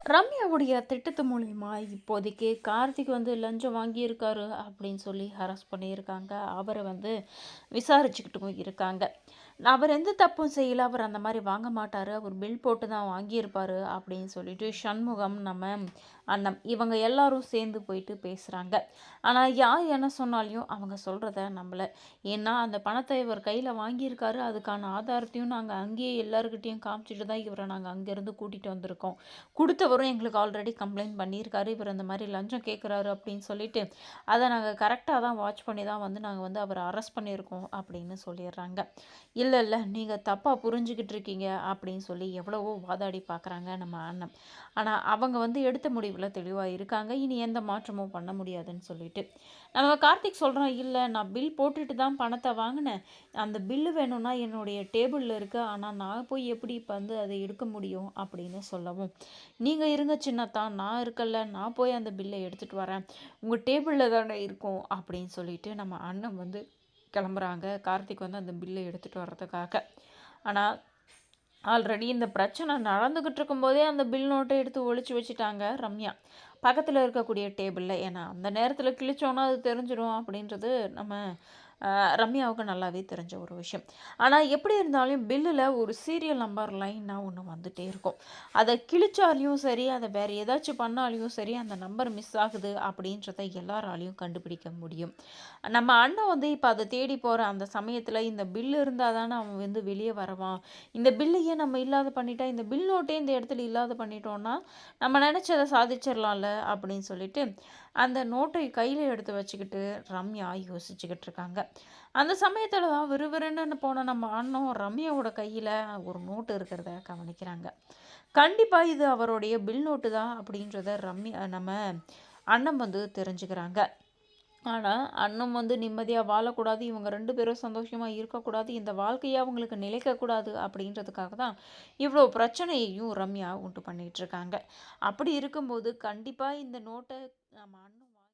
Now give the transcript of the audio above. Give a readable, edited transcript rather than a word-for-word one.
ரம்யாவுடைய திட்டத்து மூலியமா இப்போதைக்கு கார்த்திக் வந்து லஞ்சம் வாங்கியிருக்காரு அப்படின்னு சொல்லி ஹராஸ் பண்ணியிருக்காங்க. அவரை வந்து விசாரிச்சுக்கிட்டும் இருக்காங்க. அவர் எந்த தப்பும் செய்யல. அவர் அந்த மாரி வாங்க மாட்டாரு. அவர் பில் போட்டு தான் வாங்கியிருப்பாரு அப்படின்னு சொல்லிட்டு சண்முகம், நம்ம அண்ணன் இவங்க எல்லாரும் சேர்ந்து போயிட்டு பேசுறாங்க. ஆனா யார் என்ன சொன்னாலும் அவங்க சொல்றத நம்பல. ஏன்னா அந்த பணத்தை இவர் கையில வாங்கியிருக்காரு. அதுக்கான ஆதாரத்தையும் நாங்க அங்கேயே எல்லார்கிட்டயும் காமிச்சுட்டு தான் இவர நாங்க அங்கேருந்து கூட்டிட்டு வந்திருக்கோம். குடுத்தவரும் எங்களுக்கு ஆல்ரெடி கம்ப்ளைண்ட் பண்ணியிருக்காரு. இவர் இந்த மாரி லஞ்சம் கேட்குறாரு அப்படின்னு சொல்லிட்டு, அத நாங்க கரெக்ட்டா தான் வாட்ச் பண்ணி தான் வந்து நாங்க வந்து அவர அரெஸ்ட் பண்ணியிருக்கோம் அப்படின்னு சொல்லிர்றாங்க. இல்ல, இல்ல நீங்க தப்பா புரிஞ்சுகிட்டு இருக்கீங்க அப்படின்னு சொல்லி எவ்வளவோ வாதாடி பார்க்குறாங்க நம்ம அண்ணன். ஆனா அவங்க வந்து எடுத்த முடிவுல தெளிவா இருக்காங்க. இனி எந்த மாற்றமும் பண்ண முடியாதுன்னு சொல்லிட்டு. நம்ம கார்த்திக் சொல்றான், "இல்ல நான் பில் போட்டுட்டு தான் பணத்த வாங்குனேன். அந்த பில்லு வேணும்னா என்னுடைய டேபிள்ல இருக்கு. ஆனா நான் போய் எப்படி இப்ப வந்து அத எடுக்க முடியும்?" அப்படின்னு சொல்லவும், "நீங்க இருங்க சின்னத்தா, நான் இருக்கல்ல. நான் போய் அந்த பில்ல எடுத்துட்டு வரேன். உங்க டேபிள்ல தானே இருக்கும்." அப்படின்னு சொல்லிட்டு நம்ம அண்ணன் வந்து கிளம்புறாங்க. கார்த்திக் வந்து அந்த பில்ல எடுத்துட்டு வர்றதுக்காக. ஆனா ஆல்ரெடி இந்த பிரச்சனை நடந்துகிட்டு இருக்கும்போதே அந்த பில் நோட்டை எடுத்து ஒளிச்சு வச்சுட்டாங்க ரம்யா. பக்கத்துல இருக்கக்கூடிய டேபிள்ல. ஏன்னா, அந்த நேரத்துல கிழிச்சோன்னா அது தெரிஞ்சிரும் அப்படின்றது நம்ம ரம்யாவுக்கு நல்லாவே தெரிஞ்ச ஒரு விஷயம். ஆனா, எப்படி இருந்தாலும் பில்லுல ஒரு சீரியல் நம்பர் லைனா ஒண்ணு வந்துட்டே இருக்கும். அத கிழிச்சாலும் சரி, அத வேற ஏதாச்சும் பண்ணாலும் சரி, அந்த நம்பர் மிஸ் ஆகுது அப்படின்றத எல்லாராலயும் கண்டுபிடிக்க முடியும். நம்ம அண்ணன் வந்து இப்ப அத தேடி போற அந்த சமயத்துல இந்த பில் இருந்தா தானே அவன் வந்து வெளிய வருவான். இந்த பில்லையே நம்ம இல்லாத பண்ணிட்டா, இந்த பில் நோட்டே இந்த இடத்துல இல்லாத பண்ணிட்டோம்னா, நம்ம நெனச்சத சாதிச்சிரலாம்ல அப்படின்னு சொல்லிட்டு, அந்த நோட்டை கையில எடுத்து வச்சுக்கிட்டு ரம்யா யோசிச்சுக்கிட்டு இருக்காங்க. அந்த சமயத்துல தான் விறுவிறுன்னு போன நம்ம அண்ணன் ரம்யாவோட கையில ஒரு நோட்டு இருக்கிறத கவனிக்கிறாங்க. கண்டிப்பா இது அவருடைய பில் நோட்டு தான் அப்படின்றத நம்ம அண்ணன் வந்து தெரிஞ்சுக்கிறாங்க. ஆனா, அண்ணன் வந்து நிம்மதியா வாழக்கூடாது. இவங்க 2 பேரும் சந்தோஷமா இருக்கக்கூடாது. இந்த வாழ்க்கையே அவங்களுக்கு நிலைக்கக்கூடாது அப்படின்றதுக்காக தான், இவ்ளோ பிரச்சனையையும் ரம்யா உண்டு பண்ணிட்டுருக்காங்க. அப்படி இருக்கும்போது, கண்டிப்பா இந்த நோட்ட நம்ம அண்ணன்